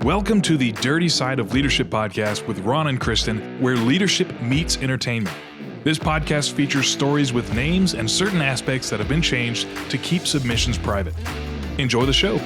Welcome to the Dirty Side of Leadership podcast with Ron and Kristin, where leadership meets entertainment. This podcast features stories with names and certain aspects that have been changed to keep submissions private. Enjoy the show.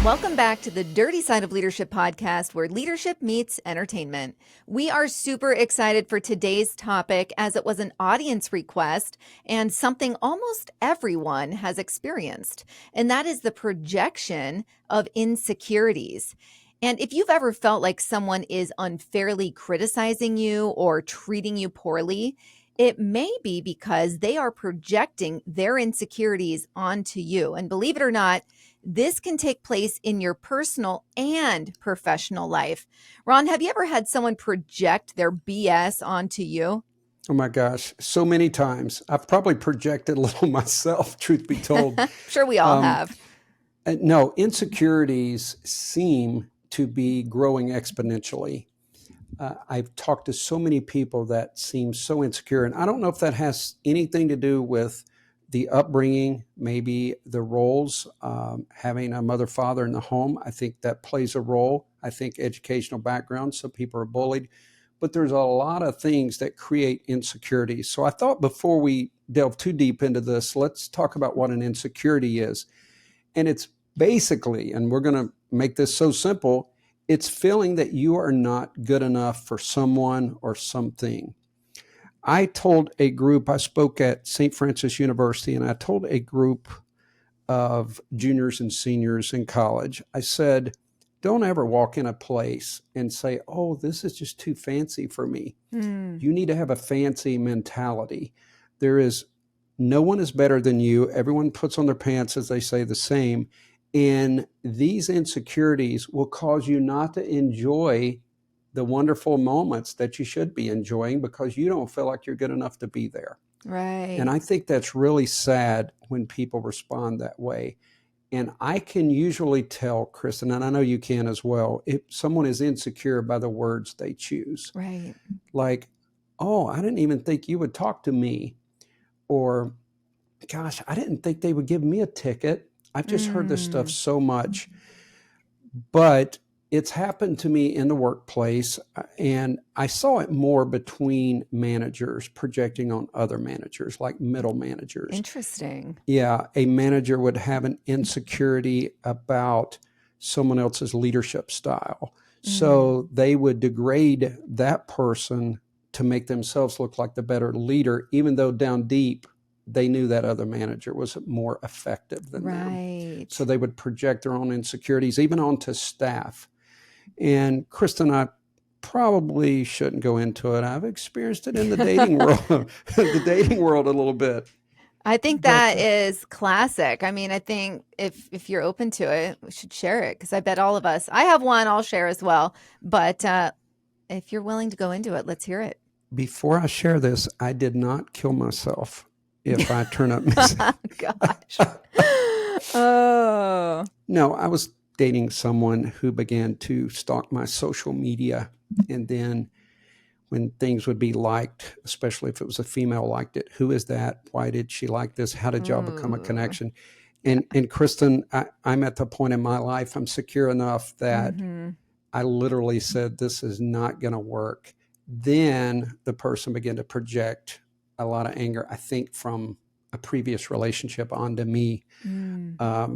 Welcome back to the Dirty Side of Leadership podcast, where leadership meets entertainment. We are super excited for today's topic, as it was an audience request and something almost everyone has experienced, and that is the projection of insecurities. And if you've ever felt like someone is unfairly criticizing you or treating you poorly, it may be because they are projecting their insecurities onto you. And believe it or not, this can take place in your personal and professional life. Ron, have you ever had someone project their BS onto you? Oh my gosh, so many times. I've probably projected a little myself, truth be told. Sure, we all have. No, insecurities seem to be growing exponentially. I've talked to so many people that seem so insecure, and I don't know if that has anything to do with the upbringing, maybe the roles, having a mother, father in the home. I think that plays a role. I think educational background, some people are bullied, but there's a lot of things that create insecurities. So I thought before we delve too deep into this, let's talk about what an insecurity is. And it's basically, and we're going to make this so simple, it's feeling that you are not good enough for someone or something. I told a group, I spoke at St. Francis University, and I told a group of juniors and seniors in college, I said, don't ever walk in a place and say, oh, this is just too fancy for me. You need to have a fancy mentality. No one is better than you. Everyone puts on their pants, as they say, the same. And these insecurities will cause you not to enjoy the wonderful moments that you should be enjoying because you don't feel like you're good enough to be there. Right. And I think that's really sad when people respond that way. And I can usually tell, Kristin, and I know you can as well, if someone is insecure by the words they choose. Right. Like, oh, I didn't even think you would talk to me. Or, gosh, I didn't think they would give me a ticket. I've just heard this stuff so much. But it's happened to me in the workplace, and I saw it more between managers projecting on other managers, like middle managers. Interesting. Yeah, a manager would have an insecurity about someone else's leadership style. So they would degrade that person to make themselves look like the better leader, even though down deep, they knew that other manager was more effective than them. So they would project their own insecurities, even onto staff. And Kristin, I probably shouldn't go into it. I've experienced it in the dating world, a little bit. I think that is classic. I mean, I think if you're open to it, we should share it, because I bet all of us, I have one I'll share as well. But if you're willing to go into it, let's hear it. Before I share this, I did not kill myself if I turn up missing. Gosh. Oh. No, I was dating someone who began to stalk my social media. And then when things would be liked, especially if it was a female liked it, who is that? Why did she like this? How did y'all become a connection? And Kristin, I'm at the point in my life, I'm secure enough that I literally said, this is not going to work. Then the person began to project a lot of anger, I think, from a previous relationship onto me,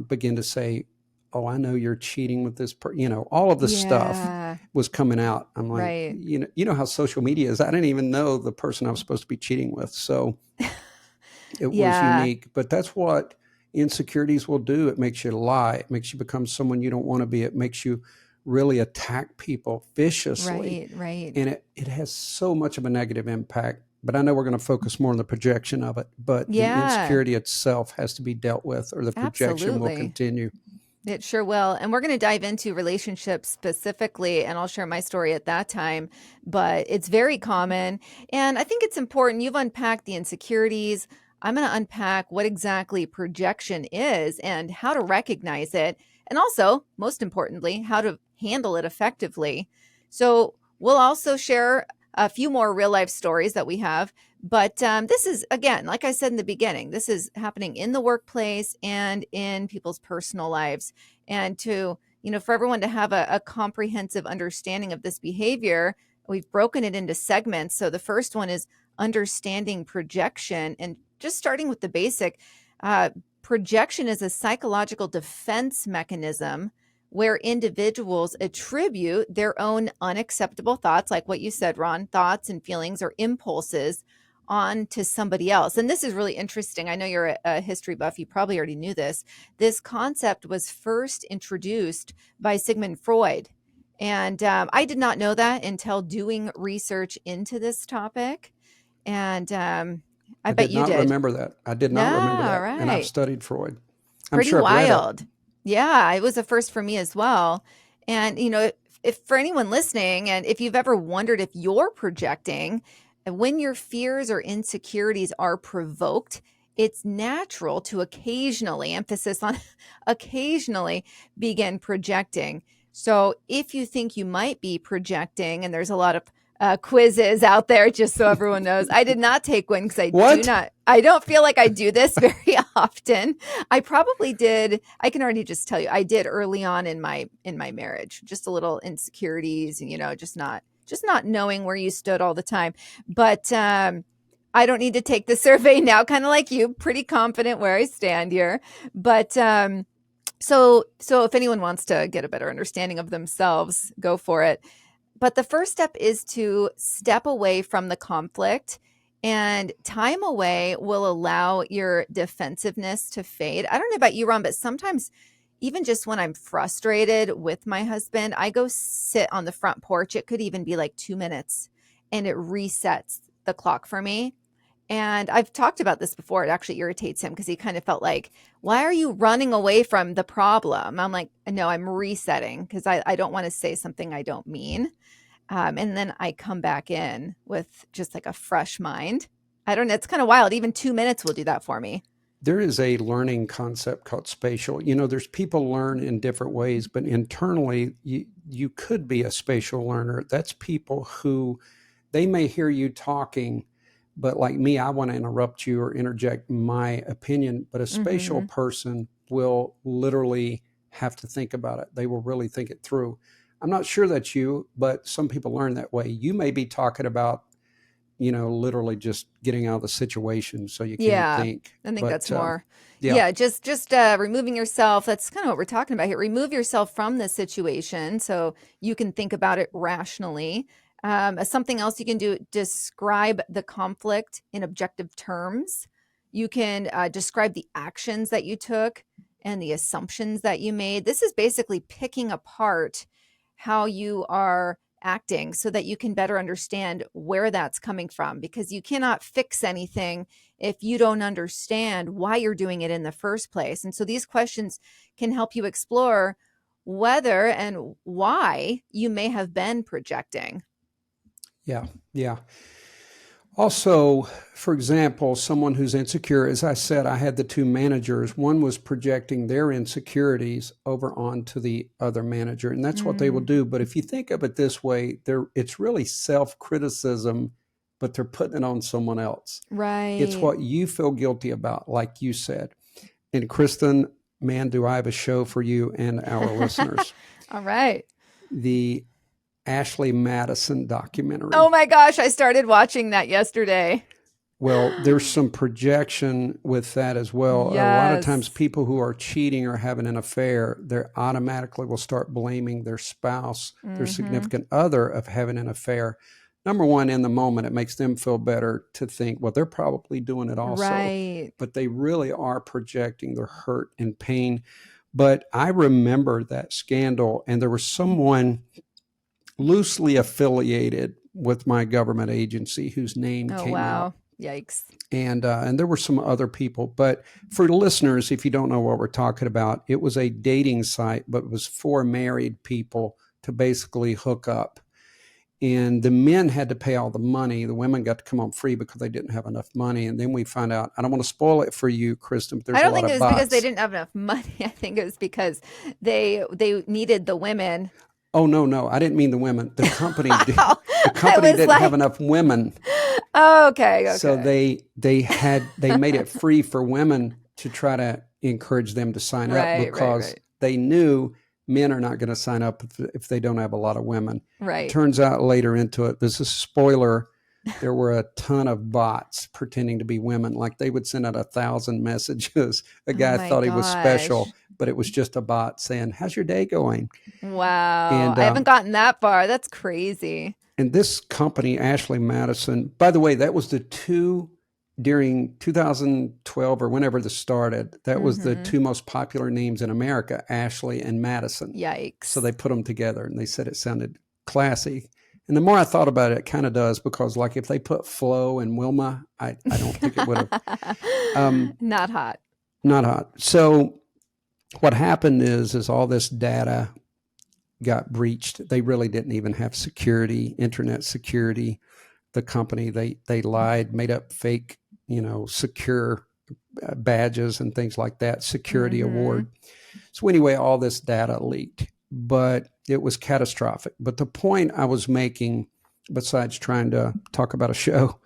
begin to say, oh, I know you're cheating with this all of the stuff was coming out. I'm like, you know how social media is. I didn't even know the person I was supposed to be cheating with. So it was unique. But that's what insecurities will do. It makes you lie. It makes you become someone you don't want to be. It makes you really attack people viciously. Right. And it has so much of a negative impact. But I know we're going to focus more on the projection of it. But the insecurity itself has to be dealt with, or the projection will continue. It sure will. And we're going to dive into relationships specifically, and I'll share my story at that time. But it's very common. And I think it's important. You've unpacked the insecurities. I'm going to unpack what exactly projection is and how to recognize it. And also, most importantly, how to handle it effectively. So we'll also share a few more real life stories that we have. But this is, again, like I said in the beginning, this is happening in the workplace and in people's personal lives. And to, for everyone to have a comprehensive understanding of this behavior, we've broken it into segments. So the first one is understanding projection, and just starting with the basic. Projection is a psychological defense mechanism where individuals attribute their own unacceptable thoughts, like what you said, Ron, thoughts and feelings or impulses on to somebody else. And this is really interesting. I know you're a history buff. You probably already knew this. This concept was first introduced by Sigmund Freud. And I did not know that until doing research into this topic. And I bet you did. I did not remember that. I did not remember that. Right. And I've studied Freud. I'm Pretty sure I've read wild. it. Yeah, it was a first for me as well. And, if for anyone listening, and if you've ever wondered if you're projecting, when your fears or insecurities are provoked, it's natural to occasionally, emphasis on occasionally, begin projecting. So if you think you might be projecting, and there's a lot of quizzes out there, just so everyone knows, I did not take one because I don't feel like I do this very often. I probably did. I can already just tell you, I did early on in my marriage, just a little insecurities, and just not knowing where you stood all the time. But I don't need to take the survey now, kind of like you, pretty confident where I stand here. But so if anyone wants to get a better understanding of themselves, go for it. But the first step is to step away from the conflict, and time away will allow your defensiveness to fade. I don't know about you, Ron, but sometimes even just when I'm frustrated with my husband, I go sit on the front porch. It could even be like 2 minutes, and it resets the clock for me. And I've talked about this before. It actually irritates him because he kind of felt like, why are you running away from the problem? I'm like, no, I'm resetting because I don't want to say something I don't mean. And then I come back in with just like a fresh mind. I don't know. It's kind of wild. Even 2 minutes will do that for me. There is a learning concept called spatial. There's people learn in different ways, but internally, you could be a spatial learner. That's people who, they may hear you talking, but like me, I want to interrupt you or interject my opinion. But a spatial person will literally have to think about it. They will really think it through. I'm not sure that's you, but some people learn that way. You may be talking about, literally just getting out of the situation so you can't think. I think that's more. Just removing yourself. That's kind of what we're talking about here. Remove yourself from the situation so you can think about it rationally. Something else you can do, describe the conflict in objective terms. You can describe the actions that you took and the assumptions that you made. This is basically picking apart how you are acting so that you can better understand where that's coming from, because you cannot fix anything if you don't understand why you're doing it in the first place. And so these questions can help you explore whether and why you may have been projecting. Yeah. Also, for example, someone who's insecure, as I said, I had the two managers. One was projecting their insecurities over onto the other manager, and that's what they will do. But if you think of it this way, it's really self-criticism, but they're putting it on someone else. Right. It's what you feel guilty about, like you said. And Kristin, man, do I have a show for you and our listeners. All right. The Ashley Madison documentary. Oh my gosh, I started watching that yesterday. Well, there's some projection with that as well. Yes. A lot of times people who are cheating or having an affair, they automatically will start blaming their spouse, their significant other of having an affair. Number one, in the moment, it makes them feel better to think, well, they're probably doing it also. Right. But they really are projecting their hurt and pain. But I remember that scandal, and there was someone loosely affiliated with my government agency whose name came out. Yikes. And there were some other people. But for listeners, if you don't know what we're talking about, it was a dating site, but it was for married people to basically hook up. And the men had to pay all the money. The women got to come on free because they didn't have enough money. And then we found out, I don't want to spoil it for you, Kristin, but there's a lot of bots. I don't think it was because they didn't have enough money. I think it was because they needed the women. Oh, no. I didn't mean the women. The company did. The company didn't have enough women. Oh, okay. So they made it free for women to try to encourage them to sign up because they knew men are not going to sign up if they don't have a lot of women. Right. Turns out later into it, this is a spoiler, there were a ton of bots pretending to be women. Like they would send out 1,000 messages. A Oh guy my thought he was special, gosh. but it was just a bot saying, how's your day going? Wow. And I haven't gotten that far. That's crazy. and this company, Ashley Madison, by the way, that was the two during 2012 or whenever this started, that was the two most popular names in America, Ashley and Madison. Yikes. So they put them together and they said it sounded classy. And the more I thought about it, it kind of does, because like if they put Flo and Wilma, I don't think it would have. Not hot. Not hot. So what happened is all this data got breached. They really didn't even have security, internet security. The company, they lied, made up fake, secure badges and things like that, security award. So anyway, all this data leaked, but it was catastrophic. But the point I was making, besides trying to talk about a show,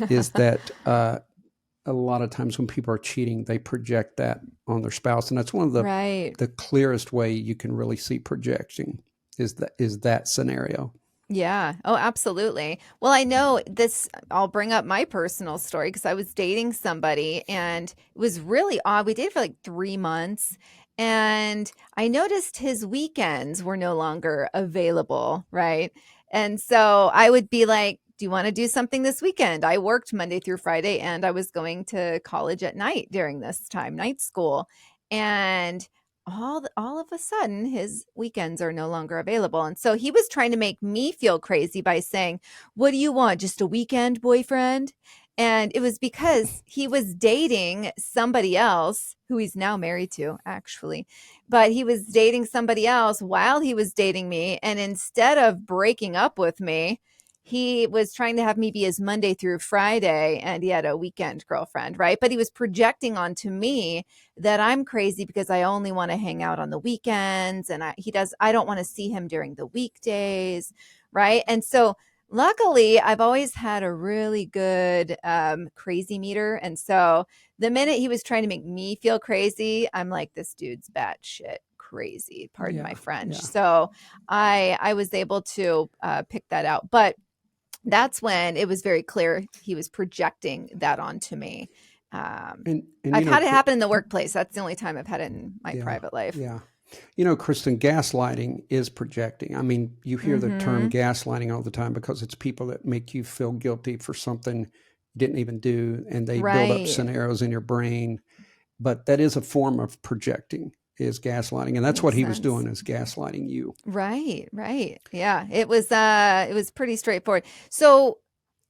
is that a lot of times when people are cheating, they project that on their spouse. And that's one of the clearest way you can really see projecting is that scenario. Yeah. Oh, absolutely. Well, I know this, I'll bring up my personal story because I was dating somebody and it was really odd. We dated for like 3 months and I noticed his weekends were no longer available. Right. And so I would be like, do you want to do something this weekend? I worked Monday through Friday and I was going to college at night during this time, night school. And all of a sudden his weekends are no longer available. And so he was trying to make me feel crazy by saying, what do you want? Just a weekend boyfriend? And it was because he was dating somebody else who he's now married to, actually. But he was dating somebody else while he was dating me. And instead of breaking up with me, he was trying to have me be his Monday through Friday, and he had a weekend girlfriend, right? But he was projecting onto me that I'm crazy because I only want to hang out on the weekends, and I don't want to see him during the weekdays, right? And so luckily, I've always had a really good crazy meter, and so the minute he was trying to make me feel crazy, I'm like, this dude's batshit crazy, pardon my French. Yeah. So I was able to pick that out, but that's when it was very clear he was projecting that onto me. And I've had it happen in the workplace. That's the only time I've had it in my private life. Yeah. Kristin, gaslighting is projecting. I mean, you hear the term gaslighting all the time because it's people that make you feel guilty for something you didn't even do, and they build up scenarios in your brain. But that is a form of projecting, is gaslighting. And that's what he was doing, is gaslighting you. Right. Yeah, it was pretty straightforward. So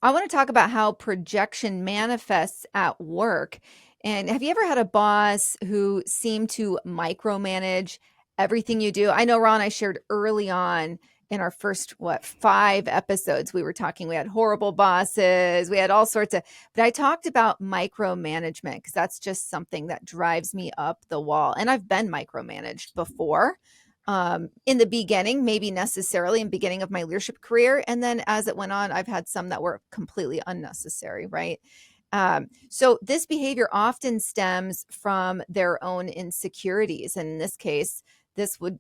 I want to talk about how projection manifests at work. And have you ever had a boss who seemed to micromanage everything you do? I know, Ron, I shared early on in our first, 5 episodes, we were talking, we had horrible bosses, we had all sorts of, but I talked about micromanagement because that's just something that drives me up the wall. And I've been micromanaged before. In the beginning, maybe necessarily in the beginning of my leadership career. And then as it went on, I've had some that were completely unnecessary, right? So this behavior often stems from their own insecurities. And in this case,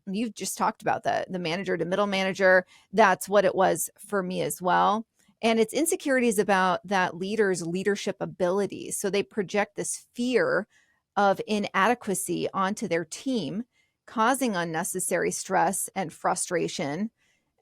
you've just talked about the manager to middle manager. That's what it was for me as well. And it's insecurities about that leader's leadership abilities. So they project this fear of inadequacy onto their team, causing unnecessary stress and frustration.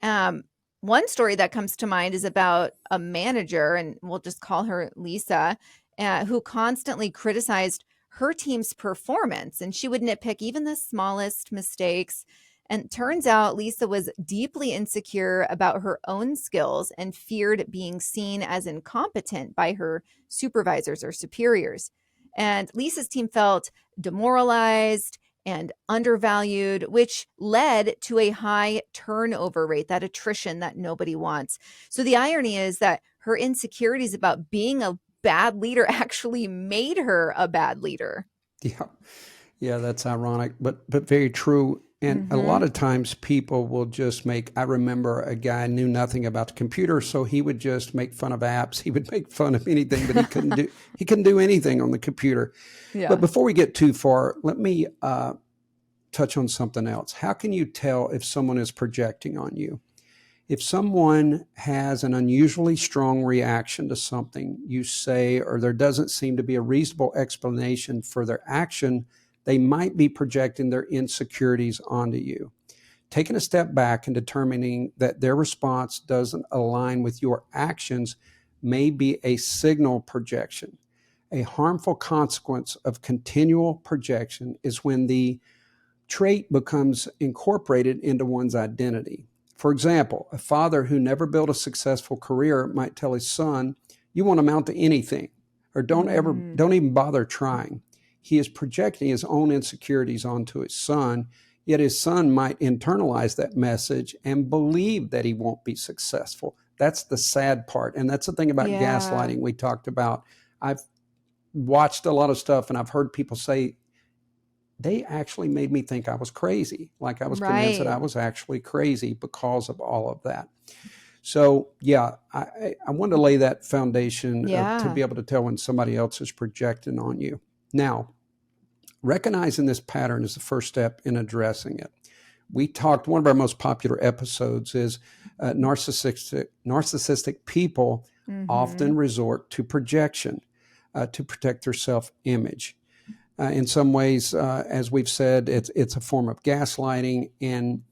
One story that comes to mind is about a manager, and we'll just call her Lisa, who constantly criticized her team's performance, and she would nitpick even the smallest mistakes. And turns out Lisa was deeply insecure about her own skills and feared being seen as incompetent by her supervisors or superiors. And Lisa's team felt demoralized and undervalued, which led to a high turnover rate, that attrition that nobody wants. So the irony is that her insecurities about being a bad leader actually made her a bad leader. Yeah, that's ironic, but very true. And a lot of times people will just I remember a guy knew nothing about the computer, so he would just make fun of apps. He would make fun of anything, but he couldn't do anything on the computer. Yeah. But before we get too far, let me touch on something else. How can you tell if someone is projecting on you? If someone has an unusually strong reaction to something you say, or there doesn't seem to be a reasonable explanation for their action, they might be projecting their insecurities onto you. Taking a step back and determining that their response doesn't align with your actions may be a signal projection. A harmful consequence of continual projection is when the trait becomes incorporated into one's identity. For example, a father who never built a successful career might tell his son, "You won't amount to anything," or don't even bother trying. He is projecting his own insecurities onto his son, yet his son might internalize that message and believe that he won't be successful. That's the sad part. And that's the thing about gaslighting we talked about. I've watched a lot of stuff and I've heard people say, they actually made me think I was crazy. Like I was convinced that I was actually crazy because of all of that. So I wanted to lay that foundation to be able to tell when somebody else is projecting on you. Now, recognizing this pattern is the first step in addressing it. We talked, one of our most popular episodes is narcissistic people often resort to projection to protect their self-image. In some ways, as we've said, it's a form of gaslighting. And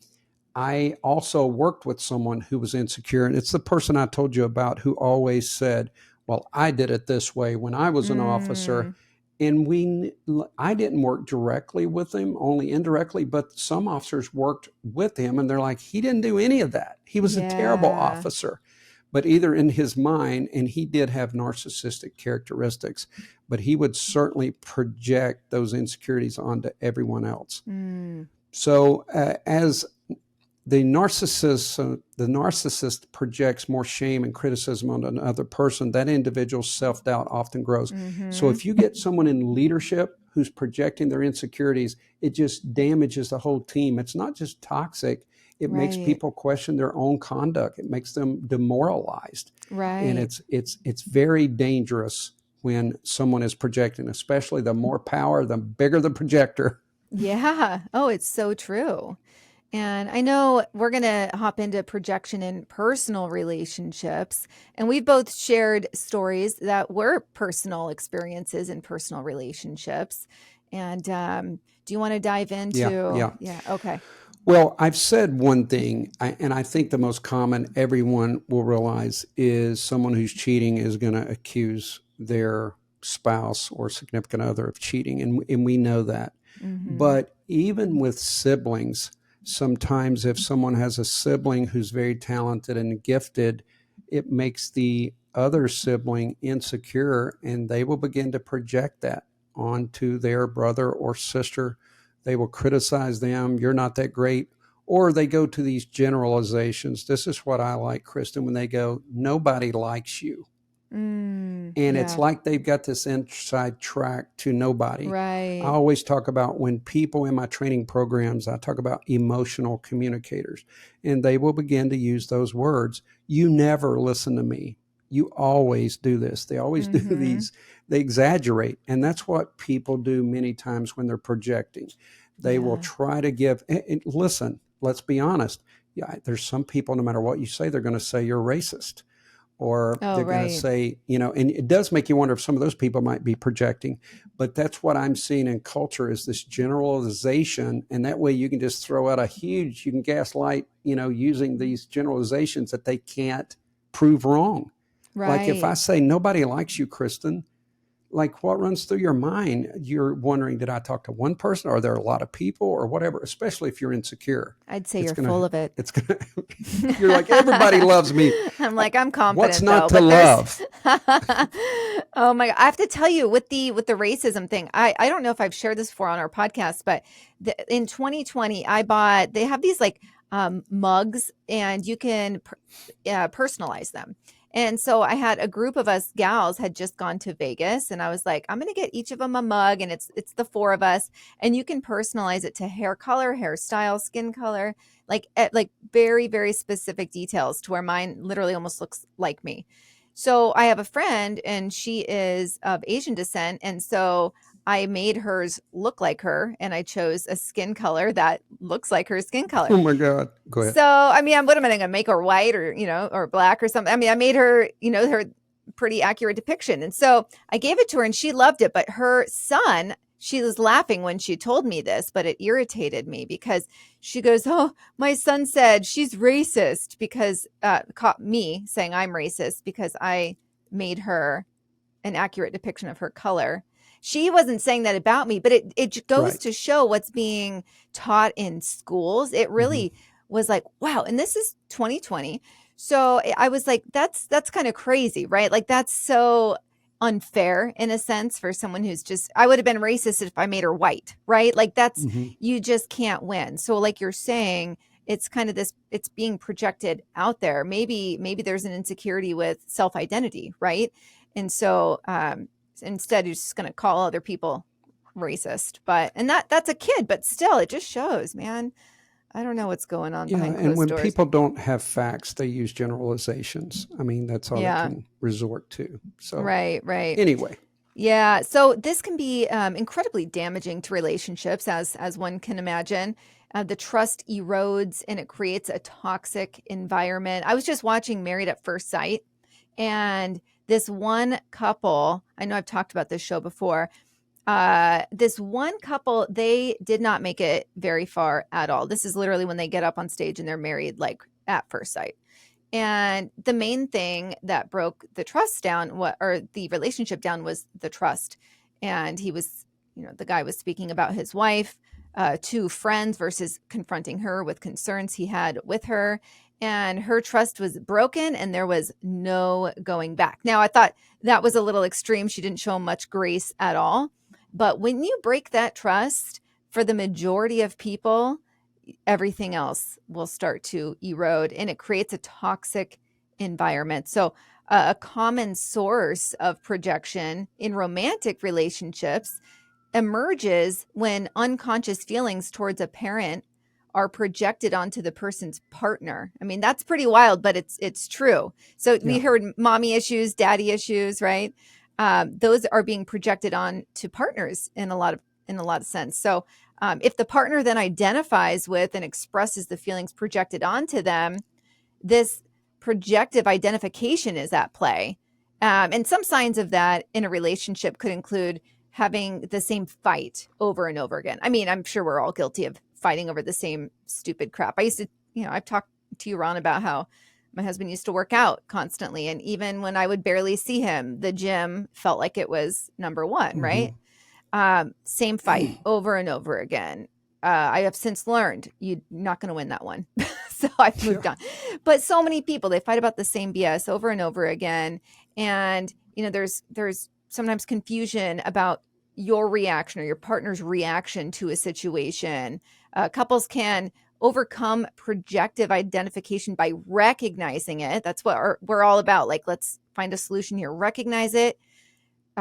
I also worked with someone who was insecure. And it's the person I told you about who always said, "Well, I did it this way when I was an officer." And I didn't work directly with him, only indirectly, but some officers worked with him. And they're like, he didn't do any of that. He was a terrible officer. But either in his mind, and he did have narcissistic characteristics, but he would certainly project those insecurities onto everyone else. So as the narcissist projects more shame and criticism on another person, that individual's self-doubt often grows. So if you get someone in leadership who's projecting their insecurities, it just damages the whole team. It's not just toxic. It makes people question their own conduct. It makes them demoralized. And it's very dangerous when someone is projecting, especially the more power, the bigger the projector. Yeah. Oh, it's so true. And I know we're going to hop into projection in personal relationships. And we've both shared stories that were personal experiences in personal relationships. And do you want to dive into? Yeah. Okay. Well, I've said one thing, and I think the most common everyone will realize is someone who's cheating is going to accuse their spouse or significant other of cheating. And we know that. But even with siblings, sometimes if someone has a sibling who's very talented and gifted, it makes the other sibling insecure, and they will begin to project that onto their brother or sister. They will criticize them. "You're not that great." Or they go to these generalizations. This is what I like, Kristin, when they go, "Nobody likes you." And it's like they've got this inside track to nobody. I always talk about, when people in my training programs, I talk about emotional communicators, and they will begin to use those words. "You never listen to me. You always do this." They always do these. They exaggerate. And that's what people do many times when they're projecting. They will try to give, and listen, let's be honest. There's some people, no matter what you say, they're going to say you're racist. Or they're going to say, and it does make you wonder if some of those people might be projecting. But that's what I'm seeing in culture, is this generalization. And that way you can just throw out you can gaslight, using these generalizations that they can't prove wrong. Like if I say, "Nobody likes you, Kristin," like what runs through your mind? You're wondering, did I talk to one person? Are there a lot of people or whatever, especially if you're insecure? I'd say you're full of it. You're like, "Everybody loves me." I'm like, I'm confident. What's not to love? Oh my God. I have to tell you, with the racism thing, I don't know if I've shared this before on our podcast, but in 2020, they have these like mugs, and you can personalize them. And so I had a group of us gals had just gone to Vegas, and I was like, I'm going to get each of them a mug, and it's the four of us, and you can personalize it to hair color, hairstyle, skin color, like very, very specific details, to where mine literally almost looks like me. So I have a friend, and she is of Asian descent. And so I made hers look like her, and I chose a skin color that looks like her skin color. Oh my God. Go ahead. So, I mean, what am I going to make her white or, or black or something? I mean, I made her, her pretty accurate depiction. And so I gave it to her and she loved it. But her son, she was laughing when she told me this, but it irritated me because she goes, "Oh, my son said she's racist," because caught me saying I'm racist because I made her an accurate depiction of her color. She wasn't saying that about me, but it goes Right. to show what's being taught in schools. It really was like, wow. And this is 2020. So I was like, that's kind of crazy, right? Like that's so unfair in a sense for someone who's just, I would have been racist if I made her white, right? Like that's, you just can't win. So like you're saying, it's kind of this, it's being projected out there. Maybe there's an insecurity with self-identity, right? And so instead, you're just going to call other people racist. And that's a kid, but still, it just shows, man. I don't know what's going on behind closed and when doors. people don't have facts, they use generalizations. I mean, that's all they can resort to. So right. Anyway. Yeah. So this can be incredibly damaging to relationships, as one can imagine. The trust erodes and it creates a toxic environment. I was just watching Married at First Sight, and this one couple, I know I've talked about this show before. This one couple, they did not make it very far at all. This is literally when they get up on stage and they're married, like at first sight. And the main thing that broke the trust down, or the relationship down, was the trust. And he was, the guy was speaking about his wife to friends versus confronting her with concerns he had with her. And her trust was broken and there was no going back. Now, I thought that was a little extreme. She didn't show much grace at all. But when you break that trust, for the majority of people, everything else will start to erode and it creates a toxic environment. So a common source of projection in romantic relationships emerges when unconscious feelings towards a parent are projected onto the person's partner. I mean, that's pretty wild, but it's true. So we heard mommy issues, daddy issues, right? Those are being projected on to partners in a lot of sense. So if the partner then identifies with and expresses the feelings projected onto them, this projective identification is at play. And some signs of that in a relationship could include having the same fight over and over again. I mean, I'm sure we're all guilty of fighting over the same stupid crap. I used to, I've talked to you, Ron, about how my husband used to work out constantly. And even when I would barely see him, the gym felt like it was number one, right? Same fight over and over again. I have since learned you're not going to win that one. So I've moved on. But so many people, they fight about the same BS over and over again. And, there's sometimes confusion about your reaction or your partner's reaction to a situation. Couples can overcome projective identification by recognizing it. That's what we're all about. Like, let's find a solution here. Recognize it.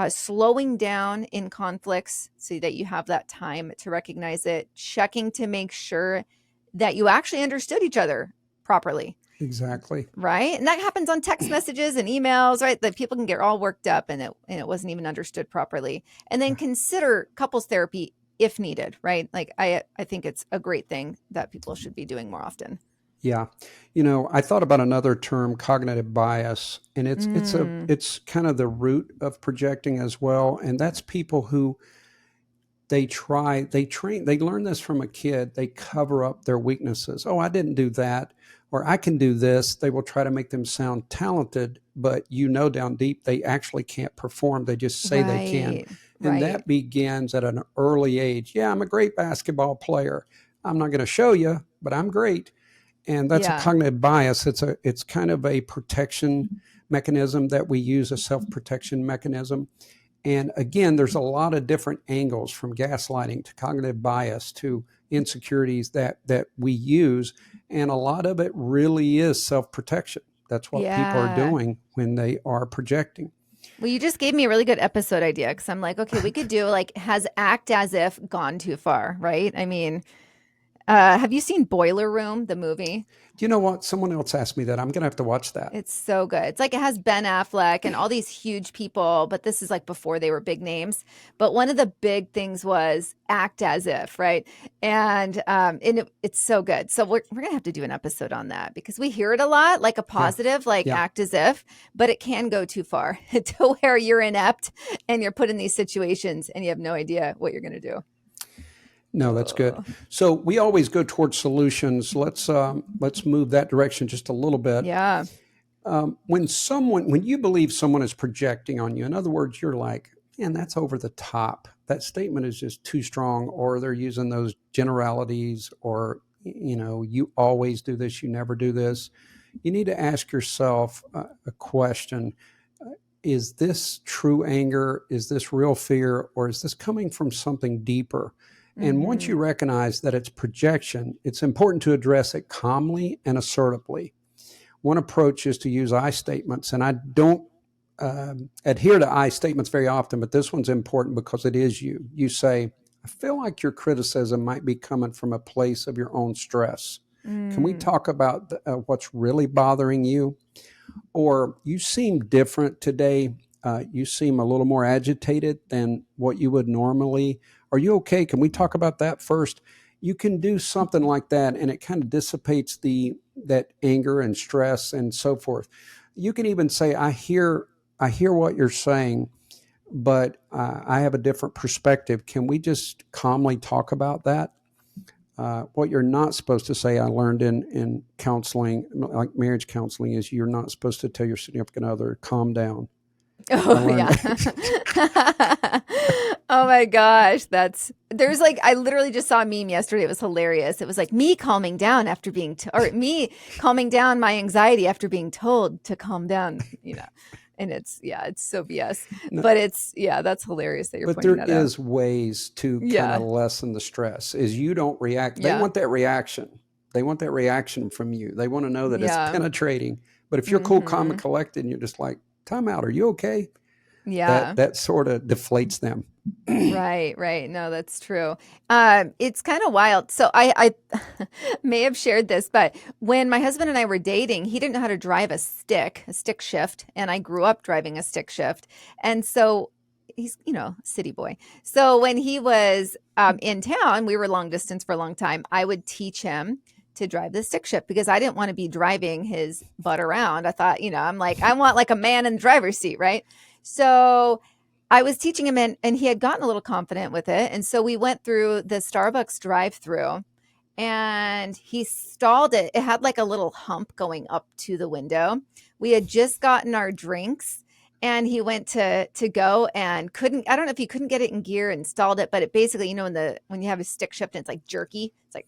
Slowing down in conflicts so that you have that time to recognize it, checking to make sure that you actually understood each other properly. Exactly. Right. And that happens on text messages and emails, right? That people can get all worked up and it wasn't even understood properly. And then consider couples therapy if needed, right? Like I think it's a great thing that people should be doing more often. Yeah. I thought about another term, cognitive bias, and it's kind of the root of projecting as well. And that's people who they learn this from a kid. They cover up their weaknesses. Oh, I didn't do that, or I can do this. They will try to make them sound talented, but down deep, they actually can't perform. They just say they can. And that begins at an early age. Yeah, I'm a great basketball player. I'm not going to show you, but I'm great. And that's a cognitive bias. It's kind of a protection mechanism that we use, a self-protection mechanism. And again, there's a lot of different angles, from gaslighting to cognitive bias to insecurities that we use. And a lot of it really is self-protection. That's what people are doing when they are projecting. Well, you just gave me a really good episode idea, because I'm like, okay, we could do has act as if gone too far, right? I mean, Have you seen Boiler Room, the movie? Do you know what? Someone else asked me that. I'm going to have to watch that. It's so good. It's like it has Ben Affleck and all these huge people, but this is like before they were big names. But one of the big things was act as if, right? And it's so good. So we're gonna have to do an episode on that because we hear it a lot, like a positive, like Yeah. act as if, but it can go too far to where you're inept and you're put in these situations and you have no idea what you're gonna do. No, that's good. So we always go towards solutions. Let's move that direction just a little bit. Yeah. When you believe someone is projecting on you, in other words, you're like, man, that's over the top. That statement is just too strong, or they're using those generalities, or, you always do this, you never do this. You need to ask yourself a question. Is this true anger? Is this real fear? Or is this coming from something deeper? And once you recognize that it's projection, it's important to address it calmly and assertively. One approach is to use I statements, and I don't adhere to I statements very often, but this one's important because it is you. You say, I feel like your criticism might be coming from a place of your own stress. Can we talk about what's really bothering you? Or you seem different today. You seem a little more agitated than what you would normally. Are you okay? Can we talk about that first? You can do something like that, and it kind of dissipates that anger and stress and so forth. You can even say, I hear what you're saying, but I have a different perspective. Can we just calmly talk about that? What you're not supposed to say, I learned in counseling, like marriage counseling, is you're not supposed to tell your significant other, calm down. Oh, yeah. Oh my gosh. I literally just saw a meme yesterday. It was hilarious. It was like me calming down after or me calming down my anxiety after being told to calm down, and it's so BS, but that's hilarious that you're pointing that out. But there is ways to kind of lessen the stress. Is you don't react. They want that reaction. They want that reaction from you. They want to know that it's penetrating. But if you're cool, calm, and collected, and you're just like, time out, are you okay? Yeah. That sort of deflates them. Right. No, that's true. It's kind of wild. So I may have shared this, but when my husband and I were dating, he didn't know how to drive a stick shift. And I grew up driving a stick shift. And so he's, city boy. So when he was in town, we were long distance for a long time. I would teach him to drive the stick shift because I didn't want to be driving his butt around. I thought, I'm like, I want like a man in the driver's seat, right? So I was teaching him and he had gotten a little confident with it. And so we went through the Starbucks drive-through and he stalled it. It had like a little hump going up to the window. We had just gotten our drinks and he went to go and I don't know if he couldn't get it in gear and stalled it, but it basically, when you have a stick shift and it's like jerky, it's like,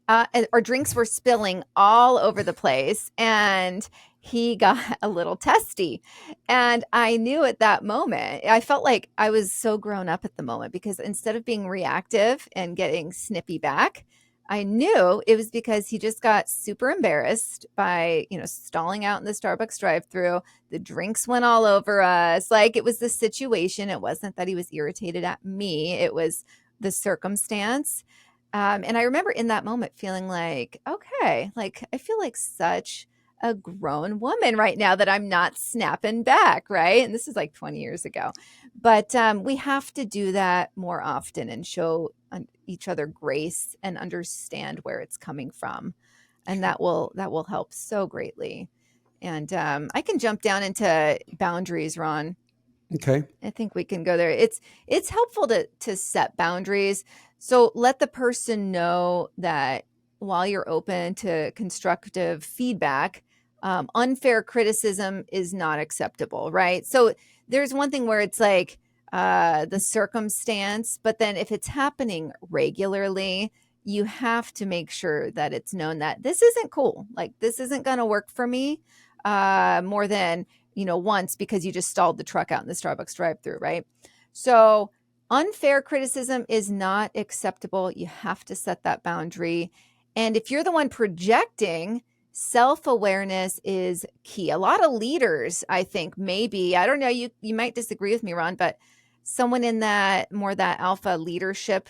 and our drinks were spilling all over the place and he got a little testy. And I knew at that moment, I felt like I was so grown up at the moment because instead of being reactive and getting snippy back, I knew it was because he just got super embarrassed by, stalling out in the Starbucks drive-thru. The drinks went all over us. Like it was the situation. It wasn't that he was irritated at me. It was the circumstance. And I remember in that moment feeling like, okay, like I feel like such a grown woman right now that I'm not snapping back, right? And this is like 20 years ago. But we have to do that more often and show each other grace and understand where it's coming from. And that will help so greatly. And I can jump down into boundaries, Ron. Okay. I think we can go there. It's helpful to set boundaries. So let the person know that while you're open to constructive feedback, unfair criticism is not acceptable, right? So there's one thing where it's like the circumstance, but then if it's happening regularly, you have to make sure that it's known that this isn't cool. Like this isn't going to work for me more than, once because you just stalled the truck out in the Starbucks drive-thru, right? So unfair criticism is not acceptable. You have to set that boundary. And if you're the one projecting, self-awareness is key. A lot of leaders, I think, maybe, I don't know, you might disagree with me, Ron, but someone in that alpha leadership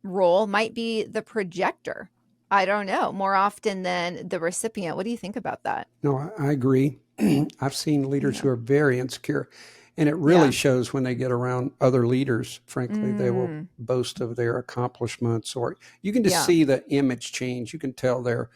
role might be the projector. I don't know, more often than the recipient. What do you think about that? No, I agree. I've seen leaders Yeah. who are very insecure, and it really Yeah. shows when they get around other leaders. Frankly, they will Mm. boast of their accomplishments, or you can just Yeah. see the image change. You can tell they're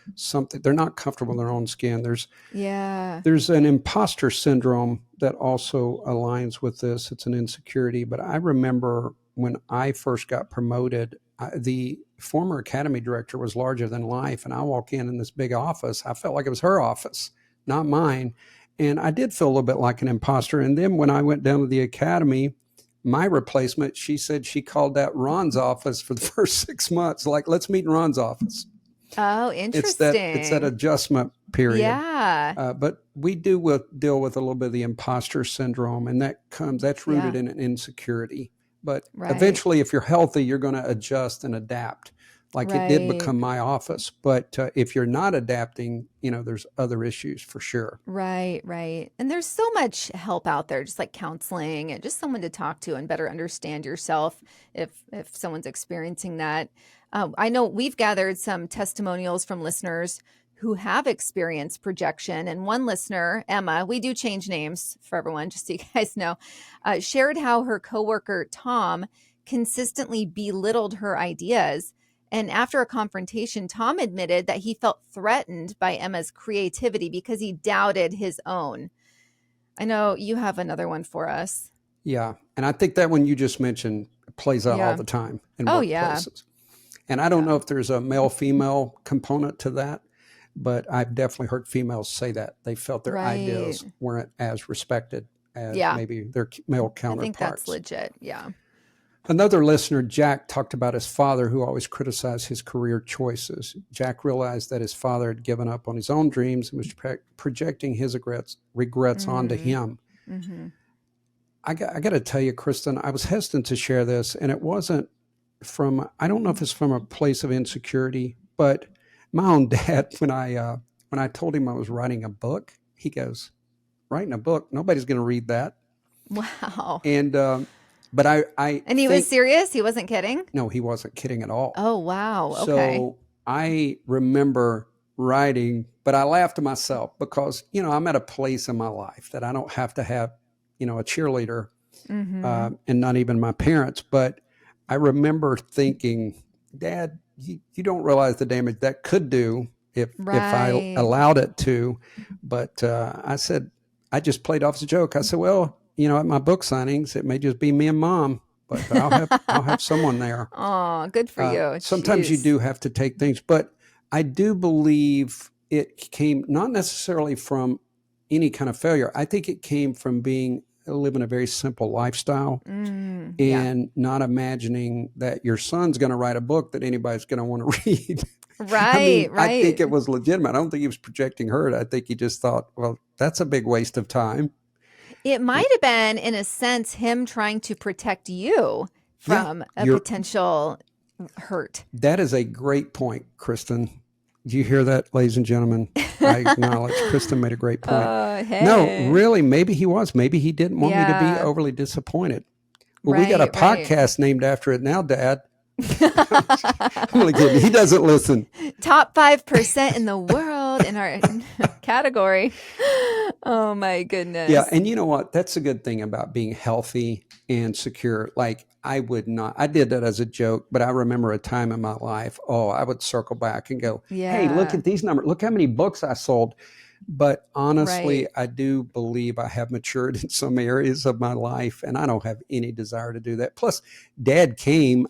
not comfortable in their own skin. Yeah. There's an imposter syndrome that also aligns with this. It's an insecurity. But I remember when I first got promoted, the former academy director was larger than life. And I walk in this big office. I felt like it was her office, not mine. And I did feel a little bit like an imposter. And then when I went down to the academy, my replacement, she said she called that Ron's office for the first 6 months. Like, let's meet in Ron's office. Oh, It's that interesting. adjustment period. Yeah. But we deal with a little bit of the imposter syndrome, and that's rooted Yeah. in an insecurity. But Right. eventually, if you're healthy, you're going to adjust and adapt. Like it did Right. become my office. But if you're not adapting, there's other issues for sure. Right, right. And there's so much help out there, just like counseling and just someone to talk to and better understand yourself if someone's experiencing that. I know we've gathered some testimonials from listeners who have experienced projection. And one listener, Emma, we do change names for everyone, just so you guys know, shared how her coworker, Tom, consistently belittled her ideas. And after a confrontation, Tom admitted that he felt threatened by Emma's creativity because he doubted his own. I know you have another one for us. Yeah. And I think that one you just mentioned plays out all the time in workplaces. And I don't know if there's a male-female component to that, but I've definitely heard females say that. They felt their ideas weren't as respected as maybe their male counterparts. I think that's legit. Yeah. Another listener, Jack, talked about his father who always criticized his career choices. Jack realized that his father had given up on his own dreams and was projecting his regrets onto him. Mm-hmm. I got to tell you, Kristin, I was hesitant to share this, and it wasn't I don't know if it's from a place of insecurity, but my own dad, when I told him I was writing a book, he goes, "Writing a book? Nobody's going to read that." Wow. And but and he was serious? He wasn't kidding? No, he wasn't kidding at all. Oh, wow. Okay. So I remember writing, but I laughed to myself because, I'm at a place in my life that I don't have to have, a cheerleader and not even my parents. But I remember thinking, Dad, you don't realize the damage that could do if I allowed it to. But I said, I just played off as a joke. I said, well, at my book signings, it may just be me and Mom, but I'll have someone there. Oh, good for you. Sometimes you do have to take things, but I do believe it came not necessarily from any kind of failure. I think it came from living a very simple lifestyle and not imagining that your son's going to write a book that anybody's going to want to read. Right. I think it was legitimate. I don't think he was projecting hurt. I think he just thought, well, that's a big waste of time. It might have been, in a sense, him trying to protect you from a potential hurt. That is a great point, Kristin. Do you hear that, ladies and gentlemen? I acknowledge Kristin made a great point. Hey. No, really, maybe he was. Maybe he didn't want me to be overly disappointed. Well, we got a podcast named after it now, Dad. I'm only kidding. He doesn't listen. Top 5% in the world in our category. Oh my goodness. Yeah, and you know what? That's a good thing about being healthy and secure. Like I did that as a joke, but I remember a time in my life, I would circle back and go, hey, look at these numbers. Look how many books I sold. But honestly, I do believe I have matured in some areas of my life, and I don't have any desire to do that. Plus, Dad came.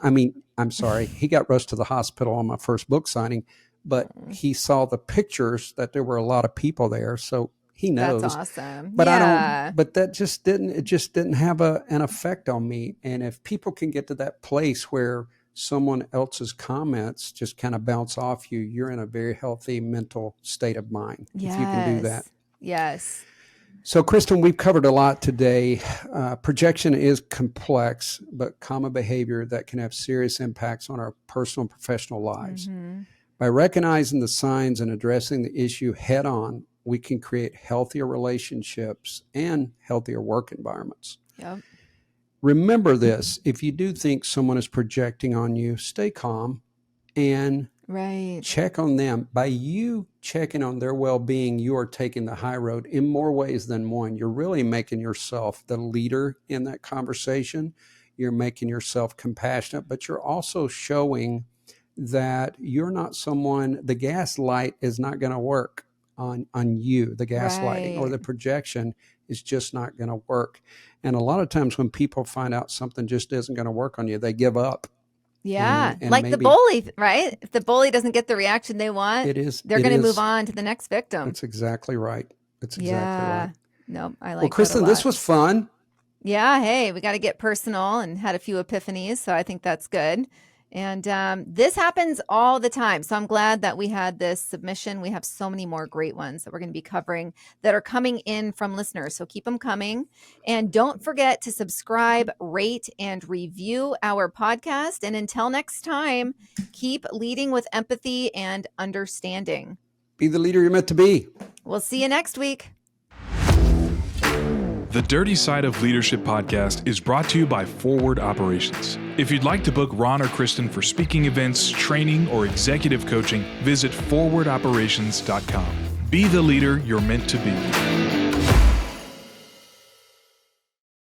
I'm sorry, he got rushed to the hospital on my first book signing, but he saw the pictures that there were a lot of people there, so he knows. That's awesome. But but that just didn't have an effect on me. And if people can get to that place where someone else's comments just kind of bounce off you, you're in a very healthy mental state of mind. If you can do that. Yes. So, Kristin, we've covered a lot today. Projection is complex, but common behavior that can have serious impacts on our personal and professional lives. By recognizing the signs and addressing the issue head on, we can create healthier relationships and healthier work environments. Yep. remember this. If you do think someone is projecting on you, stay calm and Right. check on them. By you checking on their well-being, you are taking the high road in more ways than one. You're really making yourself the leader in that conversation. You're making yourself compassionate, but you're also showing that you're not someone, the gaslight is not going to work on you. The gaslighting or the projection is just not going to work. And a lot of times when people find out something just isn't going to work on you, they give up. Yeah. And Like maybe the bully, right? If the bully doesn't get the reaction they want, they're going to move on to the next victim. That's exactly right. That's exactly right. No, I like Well, Kristin, that a lot. this was fun. Yeah. Hey, we got to get personal and had a few epiphanies. So I think that's good. And this happens all the time. So I'm glad that we had this submission. We have so many more great ones that we're going to be covering that are coming in from listeners. So keep them coming. And don't forget to subscribe, rate, and review our podcast. And until next time, keep leading with empathy and understanding. Be the leader you're meant to be. We'll see you next week. The Dirty Side of Leadership podcast is brought to you by Forward Operations. If you'd like to book Ron or Kristin for speaking events, training, or executive coaching, visit forwardoperations.com. Be the leader you're meant to be.